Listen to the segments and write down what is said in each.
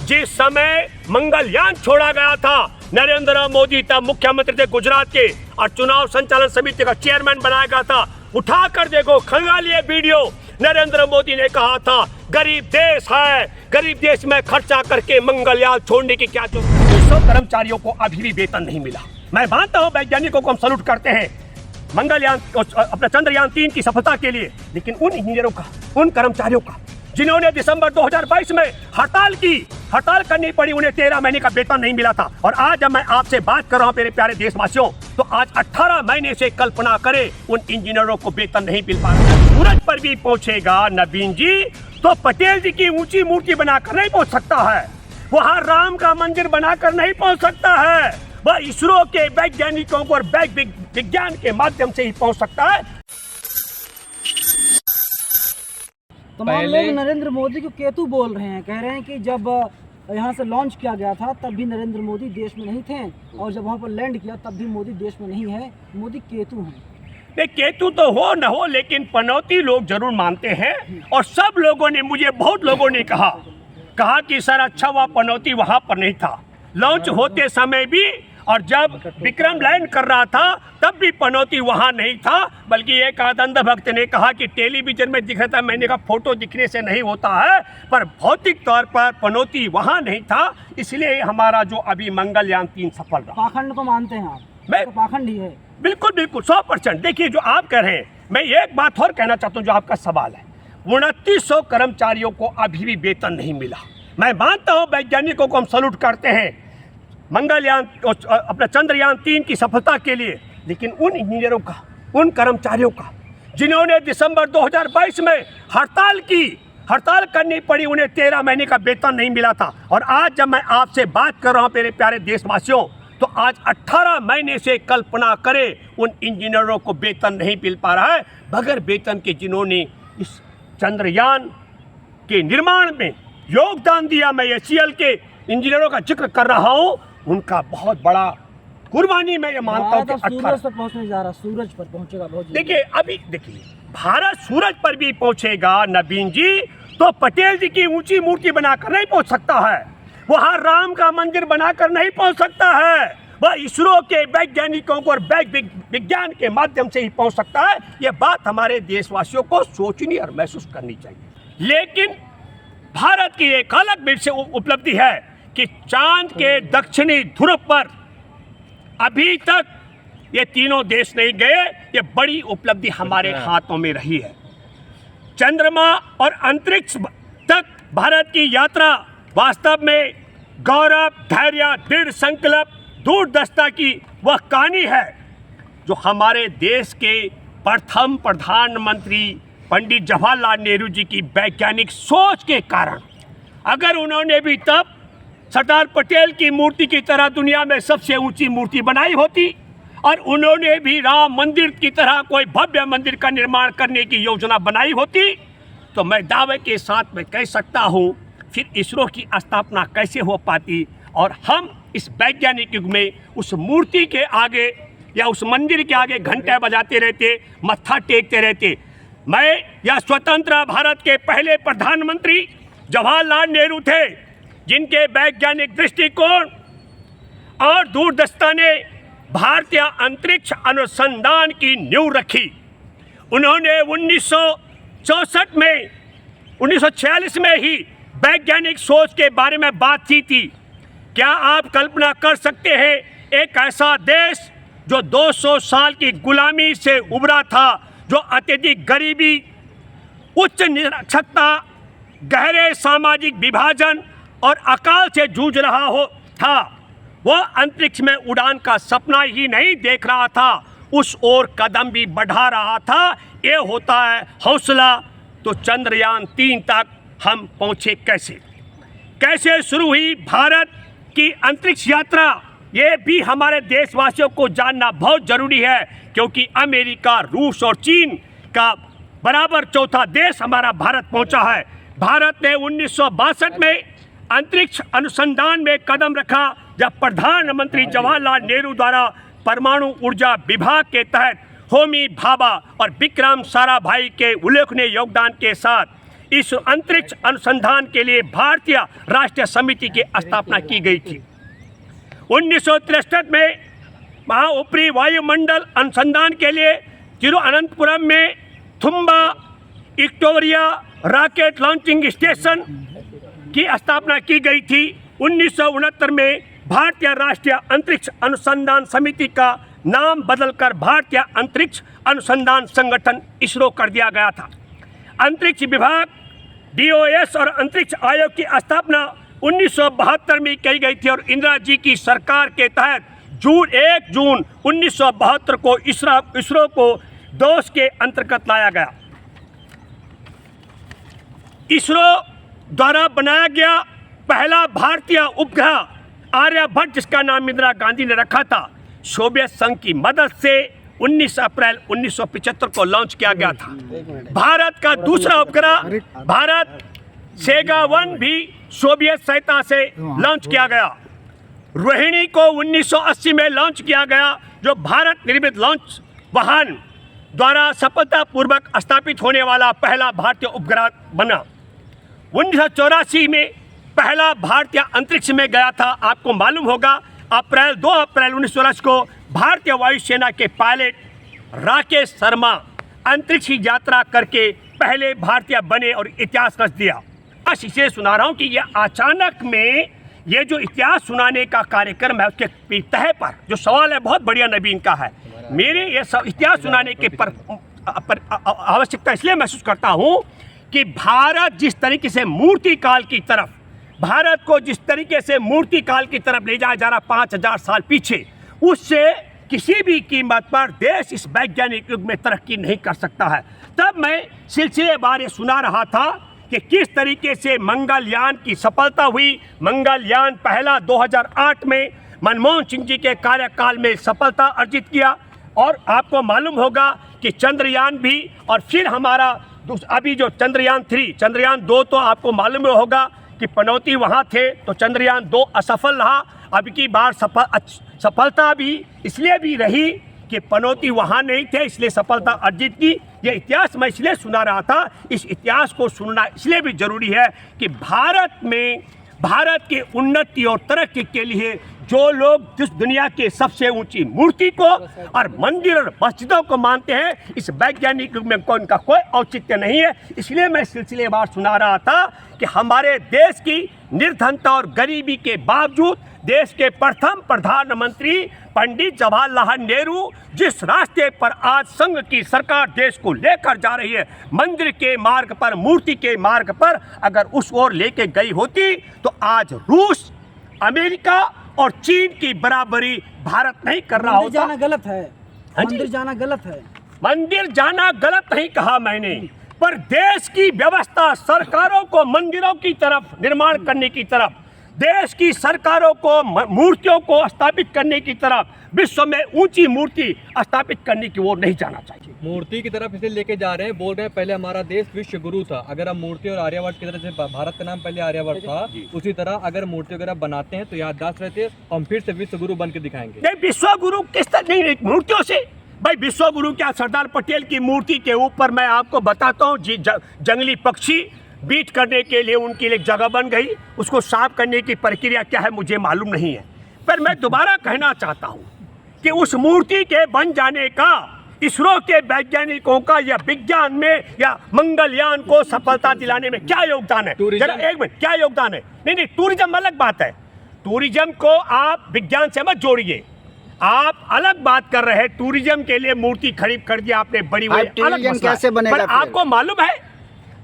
जिस समय मंगलयान छोड़ा गया था, नरेंद्र मोदी तब मुख्यमंत्री थे गुजरात के और चुनाव संचालन समिति का चेयरमैन बनाया गया था। उठाकर देखो, खंगालिए वीडियो। नरेंद्र मोदी ने कहा था गरीब देश है, गरीब देश में खर्चा करके मंगलयान छोड़ने की क्या जरूरत। 100 कर्मचारियों को अभी भी वेतन नहीं मिला। मैं मानता हूं वैज्ञानिकों को हम सैल्यूट करते हैं मंगलयान अपने चंद्रयान 3 की सफलता के लिए, लेकिन उन इंजीनियरों का, उन कर्मचारियों का जिन्होंने दिसंबर 2022 में हड़ताल करनी पड़ी, उन्हें 13 महीने का वेतन नहीं मिला था। और आज जब मैं आपसे बात कर रहा हूं मेरे प्यारे देशवासियों, तो आज 18 महीने से कल्पना करें उन इंजीनियरों को वेतन नहीं मिल पा रहा। सूरज पर भी पहुंचेगा नवीन जी तो पटेल जी की ऊंची मूर्ति बनाकर नहीं पहुंच सकता है, वहां राम का मंदिर बनाकर नहीं पहुंच सकता है, वह इसरो के वैज्ञानिकों को और विज्ञान के माध्यम से ही पहुंच सकता है। तमाम लोग नरेंद्र मोदी को केतु बोल रहे हैं, कह रहे हैं कि जब यहाँ से लॉन्च किया गया था तब भी नरेंद्र मोदी देश में नहीं थे और जब वहाँ पर लैंड किया तब भी मोदी देश में नहीं है, मोदी केतु हैं। नहीं, केतु तो हो न हो, लेकिन पनौती लोग जरूर मानते हैं। और सब लोगों ने, मुझे बहुत लोगों ने कहा कि सर अच्छा हुआ पनौती वहाँ पर नहीं था, लॉन्च होते समय भी और जब विक्रम लैंड कर रहा था तब भी पनौती वहाँ नहीं था। बल्कि एक अंध भक्त ने कहा कि टेलीविजन में दिख रहा था, मैंने कहा फोटो दिखने से नहीं होता है, पर भौतिक तौर पर पनौती वहाँ नहीं था, इसलिए हमारा जो अभी मंगलयान 3 सफल रहा। पाखंड को मानते हैं आप? मैं तो पाखंड ही है। बिल्कुल 100%। देखिए जो आप कह रहे हैं, मैं एक बात और कहना चाहता हूँ, जो आपका सवाल है, 2900 कर्मचारियों को अभी भी वेतन नहीं मिला। मैं मानता हूँ वैज्ञानिकों को हम सैल्यूट करते हैं मंगलयान अपने चंद्रयान 3 की सफलता के लिए, लेकिन उन इंजीनियरों का, उन कर्मचारियों का जिन्होंने दिसंबर 2022 में हड़ताल करनी पड़ी, उन्हें 13 महीने का वेतन नहीं मिला था। और आज जब मैं आपसे बात कर रहा हूं मेरे प्यारे देशवासियों, तो आज 18 महीने से कल्पना करें उन इंजीनियरों को वेतन नहीं मिल पा रहा है, बगैर वेतन के जिन्होंने इस चंद्रयान के निर्माण में योगदान दिया। मैं एचसीएल के इंजीनियरों का जिक्र कर रहा हूं, उनका बहुत बड़ा कुर्बानी मैं ये मानता हूं कि सूरज पर पहुंचने जा रहा, सूरज पर पहुंचेगा बहुत। देखिए भारत सूरज पर भी पहुंचेगा नवीन जी तो पटेल जी की ऊंची मूर्ति बनाकर नहीं पहुंच सकता है, वहां राम का मंदिर बनाकर नहीं पहुंच सकता है, वह इसरो के वैज्ञानिकों को और विज्ञान के माध्यम से ही पहुंच सकता है। यह बात हमारे देशवासियों को सोचनी और महसूस करनी चाहिए। लेकिन भारत की एक अलग विशेष उपलब्धि है कि चांद के दक्षिणी ध्रुव पर अभी तक ये तीनों देश नहीं गए। ये बड़ी उपलब्धि हमारे हाथों में रही है। चंद्रमा और अंतरिक्ष तक भारत की यात्रा वास्तव में गौरव, धैर्य, दृढ़ संकल्प, दूरदर्शिता की वह कहानी है जो हमारे देश के प्रथम प्रधानमंत्री पंडित जवाहरलाल नेहरू जी की वैज्ञानिक सोच के कारण, अगर उन्होंने भी तब सरदार पटेल की मूर्ति की तरह दुनिया में सबसे ऊंची मूर्ति बनाई होती और उन्होंने भी राम मंदिर की तरह कोई भव्य मंदिर का निर्माण करने की योजना बनाई होती, तो मैं दावे के साथ में कह सकता हूं फिर इसरो की स्थापना कैसे हो पाती और हम इस वैज्ञानिक युग में उस मूर्ति के आगे या उस मंदिर के आगे घंटे बजाते रहते, मत्था टेकते रहते। मैं यह स्वतंत्र भारत के पहले प्रधानमंत्री जवाहरलाल नेहरू थे जिनके वैज्ञानिक दृष्टिकोण और दूरदर्शिता ने भारतीय अंतरिक्ष अनुसंधान की नींव रखी। उन्होंने 1946 में ही वैज्ञानिक सोच के बारे में बात की थी। क्या आप कल्पना कर सकते हैं एक ऐसा देश जो 200 साल की गुलामी से उभरा था, जो अत्यधिक गरीबी, उच्च निरक्षरता, गहरे सामाजिक विभाजन और अकाल से जूझ रहा था, वह अंतरिक्ष में उड़ान का सपना ही नहीं देख रहा था, उस ओर कदम भी बढ़ा रहा था। ये होता है हौसला। तो चंद्रयान 3 तक हम पहुँचे कैसे शुरू हुई भारत की अंतरिक्ष यात्रा, ये भी हमारे देशवासियों को जानना बहुत ज़रूरी है, क्योंकि अमेरिका, रूस और चीन का बराबर चौथा देश हमारा भारत पहुंचा है। भारत ने 1962 में अंतरिक्ष अनुसंधान में कदम रखा, जब प्रधानमंत्री जवाहरलाल नेहरू द्वारा परमाणु ऊर्जा विभाग के तहत होमी भाभा और विक्रम साराभाई के उल्लेखनीय योगदान के साथ इस अंतरिक्ष अनुसंधान के लिए भारतीय राष्ट्रीय समिति की स्थापना की गई थी। 1963 में वहाँ ऊपरी वायुमंडल अनुसंधान के लिए तिरुवनंतपुरम में थुम्बा इक्टोरिया रॉकेट लॉन्चिंग स्टेशन की स्थापना की गई थी। 1969 में भारतीय राष्ट्रीय अंतरिक्ष अनुसंधान समिति का नाम बदलकर भारतीय अंतरिक्ष अनुसंधान संगठन इसरो कर दिया गया था। अंतरिक्ष विभाग DOS और अंतरिक्ष आयोग की स्थापना 1972 में की गई थी और इंदिरा जी की सरकार के तहत 1 जून 1972 को इसरो को दोष के अंतर्गत लाया गया। इसरो द्वारा बनाया गया पहला भारतीय उपग्रह आर्यभट्ट, जिसका नाम इंदिरा गांधी ने रखा था, सोवियत संघ की मदद से 19 अप्रैल 1975 को लॉन्च किया गया था। भारत का दूसरा उपग्रह भारत सेगा-1 भी सोवियत सहायता से लॉन्च किया गया। रोहिणी को 1980 में लॉन्च किया गया, जो भारत निर्मित लॉन्च वाहन द्वारा सफलतापूर्वक स्थापित होने वाला पहला भारतीय उपग्रह बना। 1984 में पहला भारतीय अंतरिक्ष में गया था। आपको मालूम होगा 2 अप्रैल 1984 को भारतीय वायुसेना के पायलट राकेश शर्मा अंतरिक्ष की यात्रा करके पहले भारतीय बने और इतिहास रच दिया। बस इसे सुना रहा हूँ कि यह अचानक में ये जो इतिहास सुनाने का कार्यक्रम है उसके तह पर जो सवाल है बहुत बढ़िया नवीन का है। मेरे ये इतिहास सुनाने के पर आवश्यकता इसलिए महसूस करता हूँ कि भारत जिस तरीके से मूर्ति काल की तरफ भारत को जिस तरीके से मूर्ति काल की तरफ ले जाया जा रहा 5000 साल पीछे, उससे किसी भी कीमत पर देश इस वैज्ञानिक युग में तरक्की नहीं कर सकता है। तब मैं सिलसिलेवार ये सुना रहा था कि किस तरीके से मंगलयान की सफलता हुई। मंगलयान पहला 2008 में मनमोहन सिंह जी के कार्यकाल में सफलता अर्जित किया और आपको मालूम होगा कि चंद्रयान भी, और फिर हमारा अभी जो चंद्रयान 3, चंद्रयान 2 तो आपको मालूम होगा कि पनौती वहाँ थे तो चंद्रयान 2 असफल रहा। अब की बार सफलता भी इसलिए भी रही कि पनौती वहाँ नहीं थे, इसलिए सफलता अर्जित की। यह इतिहास मैं इसलिए सुना रहा था। इस इतिहास को सुनना इसलिए भी जरूरी है कि भारत की उन्नति और तरक्की के लिए जो लोग जिस दुनिया के सबसे ऊंची मूर्ति को और मंदिर और मस्जिदों को मानते हैं, इस वैज्ञानिक युग में उनका कोई औचित्य नहीं है। इसलिए मैं सिलसिलेवार सुना रहा था कि हमारे देश की निर्धनता और गरीबी के बावजूद देश के प्रथम प्रधानमंत्री पंडित जवाहरलाल नेहरू जिस रास्ते पर आज संघ की सरकार देश को लेकर जा रही है, मंदिर के मार्ग पर, मूर्ति के मार्ग पर, अगर उस ओर लेके गई होती तो आज रूस, अमेरिका और चीन की बराबरी भारत नहीं कर रहा होता। जाना गलत है, मंदिर जाना गलत है। मंदिर जाना गलत नहीं कहा मैंने, पर देश की व्यवस्था सरकारों को मंदिरों की तरफ निर्माण करने की तरफ, देश की सरकारों को मूर्तियों को स्थापित करने की तरफ, विश्व में ऊंची मूर्ति स्थापित करने की ओर नहीं जाना चाहिए। मूर्ति की तरफ इसे लेके जा रहे हैं, बोल रहे हैं पहले हमारा देश विश्व गुरु था। अगर हम मूर्ति और आर्यभट्ट की तरह से, भारत का नाम पहले आर्यभट्ट था, उसी तरह अगर मूर्ति वगैरह बनाते हैं तो याददाश्त रहते, हम फिर से विश्व गुरु बन के दिखाएंगे। नहीं, विश्व गुरु किस तरह नहीं, मूर्तियों से भाई विश्व गुरु क्या? सरदार पटेल की मूर्ति के ऊपर मैं आपको बताता हूँ जंगली पक्षी बीट करने के लिए उनके लिए जगह बन गई। उसको साफ करने की प्रक्रिया क्या है मुझे मालूम नहीं है, पर मैं दोबारा कहना चाहता हूँ कि उस मूर्ति के बन जाने का इसरो के वैज्ञानिकों का या विज्ञान में या मंगलयान को सफलता दिलाने में क्या योगदान है? जरा एक मिनट, क्या योगदान है? नहीं, टूरिज्म अलग बात है। टूरिज्म को आप विज्ञान से मत जोड़िए। आप अलग बात कर रहे हैं। टूरिज्म के लिए मूर्ति खरीद कर दिया आपने, बड़ी अलग कैसे बनेगा? पर आपको मालूम है,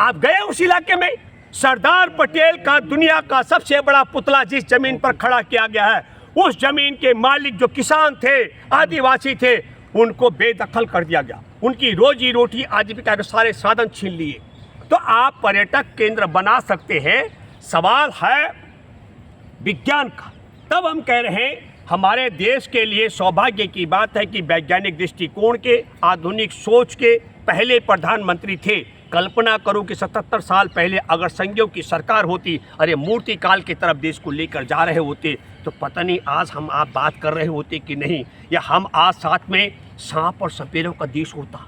आप गए उस इलाके में, सरदार पटेल का दुनिया का सबसे बड़ा पुतला जिस जमीन पर खड़ा किया गया है, उस जमीन के मालिक जो किसान थे, आदिवासी थे, उनको बेदखल कर दिया गया। उनकी रोजी रोटी आजीविका के सारे साधन छीन लिए। तो आप पर्यटक केंद्र बना सकते हैं, सवाल है विज्ञान का। तब हम कह रहे हैं हमारे देश के लिए सौभाग्य की बात है कि वैज्ञानिक दृष्टिकोण के, आधुनिक सोच के पहले प्रधानमंत्री थे। कल्पना करो कि 77 साल पहले अगर संघियों की सरकार होती, अरे मूर्ति काल की तरफ देश को लेकर जा रहे होते, तो पता नहीं आज हम आप बात कर रहे होते कि नहीं, या हम आज साथ में सांप और सपेरों का देश होता।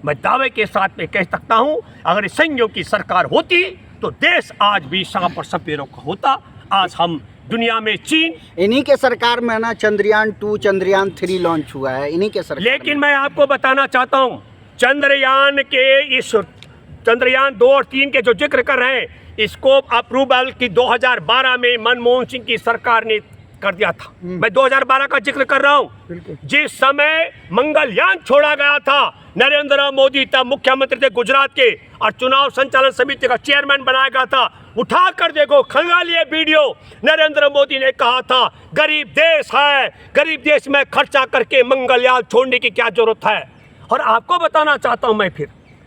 मैं दावे के साथ में कह सकता हूं, अगर संघियों की सरकार होती तो देश आज भी सांप और सपेरों का होता। आज हम दुनिया में चीन, इन्हीं के सरकार में ना चंद्रयान 2 चंद्रयान 3 लॉन्च हुआ है, इन्हीं के सरकार लेकिन मैं आपको बताना चाहता हूं, चंद्रयान के इस चंद्रयान 2 और 3 के जो जिक्र कर रहे हैं, इसको अप्रूवल की 2012 में मनमोहन सिंह की सरकार ने कर दिया था। मैं 2012 का जिक्र कर रहा हूं, जिस समय मंगलयान छोड़ा गया था। नरेंद्र मोदी तब मुख्यमंत्री थे गुजरात के और चुनाव संचालन समिति का चेयरमैन बनाया गया था। उठा कर देखो, खंगालिए वीडियो, नरेंद्र मोदी ने कहा था गरीब देश है, गरीब देश में खर्चा करके मंगलयान छोड़ने की क्या जरूरत है। और आपको बताना चाहता हूं, मैं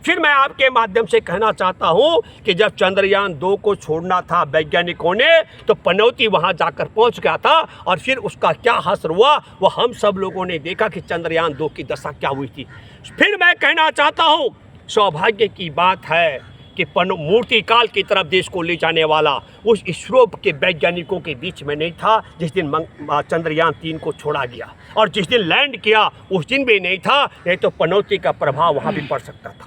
फिर मैं आपके माध्यम से कहना चाहता हूं कि जब चंद्रयान 2 को छोड़ना था वैज्ञानिकों ने, तो पनौती वहां जाकर पहुंच गया था और फिर उसका क्या हासिल हुआ वो हम सब लोगों ने देखा कि चंद्रयान 2 की दशा क्या हुई थी। फिर मैं कहना चाहता हूं, सौभाग्य की बात है कि मूर्ति काल की तरफ देश को ले जाने वाला उस इसरो के वैज्ञानिकों के बीच में नहीं था जिस दिन चंद्रयान 3 को छोड़ा गया, और जिस दिन लैंड किया उस दिन भी नहीं था, नहीं तो पनौती का प्रभाव वहाँ भी पड़ सकता था।